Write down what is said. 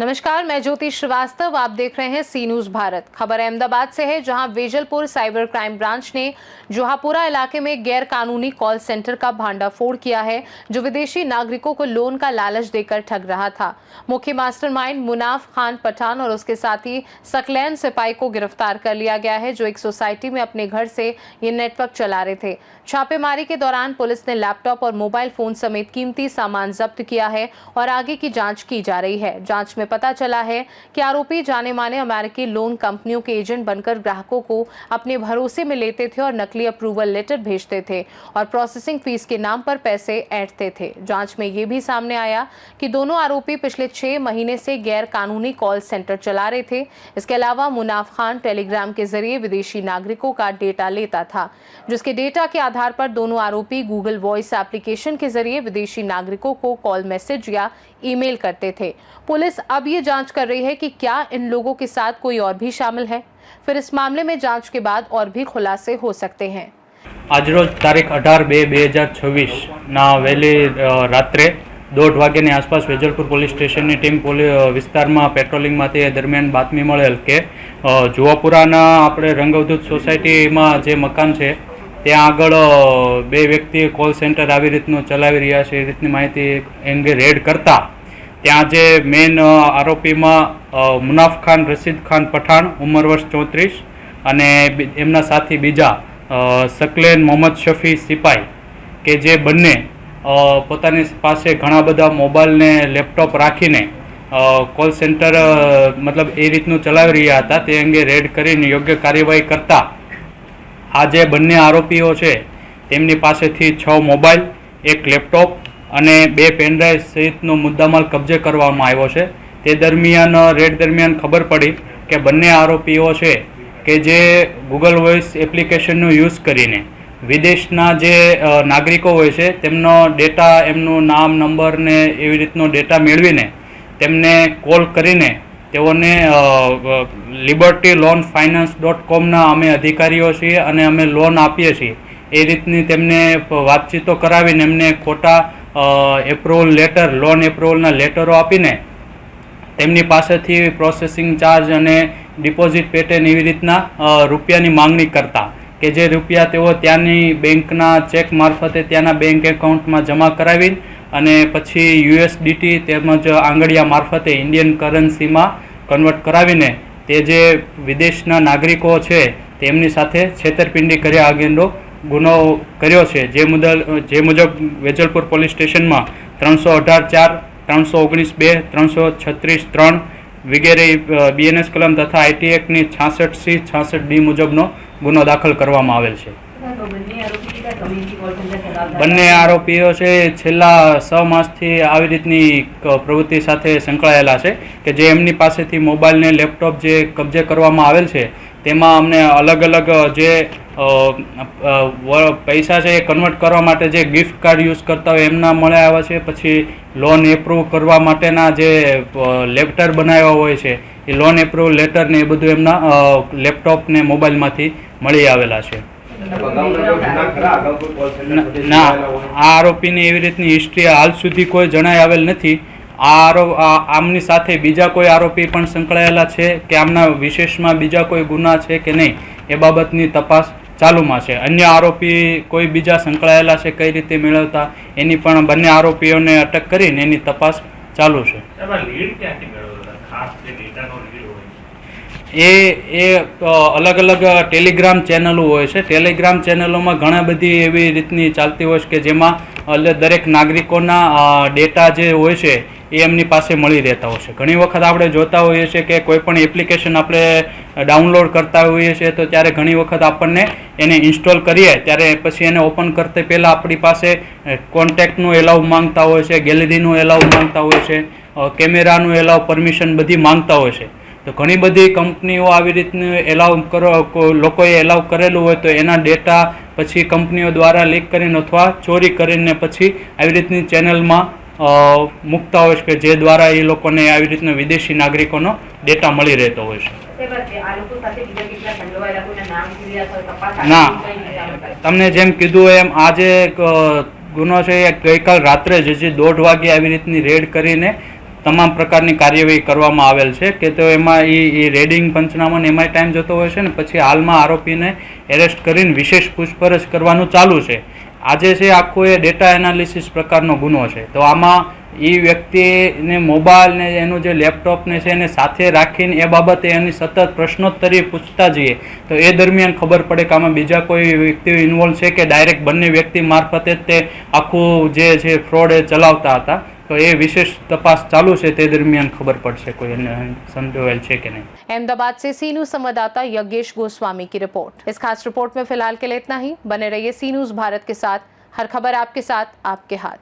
नमस्कार, मैं ज्योति श्रीवास्तव। आप देख रहे हैं सी न्यूज भारत। खबर अहमदाबाद से है, जहां वेजलपुर साइबर क्राइम ब्रांच ने जोहापुरा इलाके में गैर कानूनी कॉल सेंटर का भांडाफोड़ किया है, जो विदेशी नागरिकों को लोन का लालच देकर ठग रहा था। मुख्य मास्टरमाइंड मुनाफ खान पठान और उसके साथी सकलैन सिपाही को गिरफ्तार कर लिया गया है, जो एक सोसाइटी में अपने घर से ये नेटवर्क चला रहे थे। छापेमारी के दौरान पुलिस ने लैपटॉप और मोबाइल फोन समेत कीमती सामान जब्त किया है और आगे की जांच की जा रही है। जांच में पता चला है कि आरोपी जाने माने अमेरिकी लोन कंपनियों के एजेंट बनकर ग्राहकों को अपने भरोसे में लेते थे और नकली अप्रूवल लेटर भेजते थे और प्रोसेसिंग फीस के नाम पर पैसे ऐंठते थे। जांच में ये भी सामने आया कि दोनों आरोपी पिछले 6 महीने से गैर कानूनी कॉल सेंटर चला रहे थे। इसके अलावा मुनाफ खान टेलीग्राम के जरिए विदेशी नागरिकों का डेटा लेता था, जिसके डेटा के आधार पर दोनों आरोपी गूगल वॉइस एप्लीकेशन के जरिए विदेशी नागरिकों को कॉल मैसेज या ईमेल करते थे। पुलिस अब ये जांच कर रही है कि क्या इन लोगों के साथ कोई और भी शामिल है। फिर इस मामले में जांच के बाद और भी खुलासे हो सकते हैं। आज रोज तारीख 18/2/2026 ना वહેલી રાત્રે 1:30 વાગ્યાની આસપાસ વેજલપુર પોલીસ સ્ટેશનની ટીમ વિસ્તારમાં પેટ્રોલિંગમાંથી દરમિયાન બાતમી મળેલ કે જોવાપુરાના આપણે રંગવદૂત સોસાયટીમાં જે મકાન છે ત્યાં આગળ 2 વ્યક્તિ કોલ સેન્ટર આવી રીતનું ચલાવી રહ્યા છે એ રીતની માહિતી અંગે રેડ કરતા ત્યાં જે મેઇન આરોપીમાં મુનાફ ખાન રશીદ ખાન પઠાણ ઉંમર વર્ષ 34 અને એમના સાથી બીજા सकलैन मोहम्मद शफी सिपाही के जे बने पोतानी पासे घणा बधा मोबाइल ने लैपटॉप राखीने कॉल सेंटर मतलब ए रीतनु चलावी रह्या हता। ते अंगे रेड करीने योग्य कार्यवाही करता आ जे बने आरोपीओ छे तेमनी पासेथी 6 मोबाइल, 1 लैपटॉप अने 2 पेनड्राइव सहितनो मुद्दामाल कब्जे करवामां आव्यो छे। ते दरमियान रेड दरमियान खबर पड़ी के बने आरोपीओ छे કે જે ગૂગલ વોઇસ એપ્લિકેશનનો યુઝ કરીને વિદેશના જે નાગરિકો હોય છે તેમનો ડેટા, એમનું નામ, નંબર ને એવી રીતનો ડેટા મેળવીને તેમને કોલ કરીને તેઓને લિબર્ટી લોન ફાઇનાન્સ.comના અમે અધિકારીઓ છીએ અને અમે લોન આપીએ છીએ એ રીતની તેમને વાતચીતો કરાવીને એમને ખોટા એપ્રુવલ લેટર, લોન એપ્રુવલના લેટરો આપીને તેમની પાસેથી પ્રોસેસિંગ ચાર્જ અને डिपोजिट पेटर्न एवी रीतना रूपियानी मांगणी करता के जे रूपिया तेओ त्यानी बेंकना चेक मार्फते त्याना बैंक एकाउंट में जमा करावी अने पछी USDT तेमज आंगड़िया मार्फते इंडियन करन्सी में कन्वर्ट करावीने ते जे विदेशना नागरिको छे तेमनी साथे छेतरपिंडी कर्या अंगेनो गुनो कर्यो छे। जे मुजब वेजलपुर पोलीस स्टेशन में 318(4), 319(2), 336(3) वगैरह BNS कलम तथा IT एक्टनी 66C 66D मुजबनो गुनो दाखल करवामां आवेल छे। बंने आरोपीओ छे छेल्ला 6 मासथी आवी रीतनी प्रवृत्ति साथे संकळायेला छे के जे एमनी पासेथी मोबाइल ने लैपटॉप जे कब्जे करवामां आवेल छे तेमां अमने अलग अलग जे पैसा छे कन्वर्ट करवा माटे जे गिफ्ट कार्ड यूज करता होय एमना मळे आवे छे। पछी लोन एप्रूव करवा माटेना जे लेटर बनाव्या होय छे ए लोन एप्रूव लेटर ने ए बधुं एमना लैपटॉप ने मोबाइल मांथी मळी आवेला छे। ना आ आरोपीनी एवी रीतनी हिस्ट्री हाल सुधी कोई जणाई आवेल नथी। आमनी साथे बीजा कोई आरोपी पण संकळायेला छे के आमना विशेषमां बीजा कोई गुना छे के नहीं ए बाबतनी तपास चालूमां छे। अन्य आरोपी कोई बीजा संकळायेला छे कई रीते मेळवता एनी पण बंने आरोपीओने अटक करीने एनी तपास चालू छे। अलग अलग टेलिग्राम चेनलो होय छे। टेलिग्राम चेनलों में घणा बधी एवी रीतनी चालती होय छे के जेमां दरेक नागरिकोना डेटा जे होय छे ए एमनी पासे मळी रहेता होय छे। घणी वखत आपणे जोता होईए छे के कोईपण एप्लिकेशन आपणे डाउनलॉड करता होईए छे तो त्यारे घणी वखत आपणने एने इंस्टॉल करीए त्यारे पछी एने ओपन करते पहेला आपणी पासे कॉन्टेक्टनुं एलाउ मांगता होय छे, गैलरीनुं एलाउ मांगता होय छे, केमेरानुं एलाउ परमिशन बधी मांगता होय छे। तो घणी बधी कंपनीओ आवी रीतનું એલાઉ લોકોએ એલાઉ કરેલું હોય તો એના ડેટા પછી કંપનીઓ દ્વારા લીક કરીને અથવા ચોરી કરીને પછી આવી રીતની ચેનલમાં મૂકતા હોય છે કે જે દ્વારા એ લોકોને આવી રીતના વિદેશી નાગરિકોનો ડેટા મળી રહેતો હોય છે। ના, તમને જેમ કીધું એમ આજે ગુનો છે એ ગઈકાલ રાત્રે જ 1:30 વાગે આવી રીતની રેડ કરીને તમામ પ્રકારની કાર્યવાહી કરવામાં આવેલ છે કે તો એમાં એ રેડિંગ પંચનામા ને એમાંય ટાઈમ જતો હોય છે ને પછી હાલમાં આરોપીને એરેસ્ટ કરીને વિશેષ પૂછપરછ કરવાનું ચાલુ છે. આજે છે આખો એ ડેટા એનાલિસિસ પ્રકારનો ગુનો છે. તો આમાં એ વ્યક્તિને મોબાઈલ ને એનું જે લેપટોપ ને છે એને સાથે રાખીને એ બાબતે એની સતત પ્રશ્નોત્તરી પૂછતા જઈએ તો એ દરમિયાન ખબર પડે કે આમાં બીજા કોઈ વ્યક્તિઓ ઇન્વોલ્વ છે કે ડાયરેક્ટ બંને વ્યક્તિ મારફતે જ તે આખું જે છે ફ્રોડ એ ચલાવતા હતા. તો એ વિશેષ તપાસ ચાલુ છે, તે દરમિયાન ખબર પડશે કોઈ એને સંડોવાયેલ છે કે नहीं. अहमदाबाद से सी न्यूज संवाददाता यज्ञेश गोस्वामी की रिपोर्ट. इस खास रिपोर्ट में फिलहाल के लिए इतना ही. बने रहिए सी न्यूज भारत के साथ. हर खबर आपके साथ, आपके हाथ.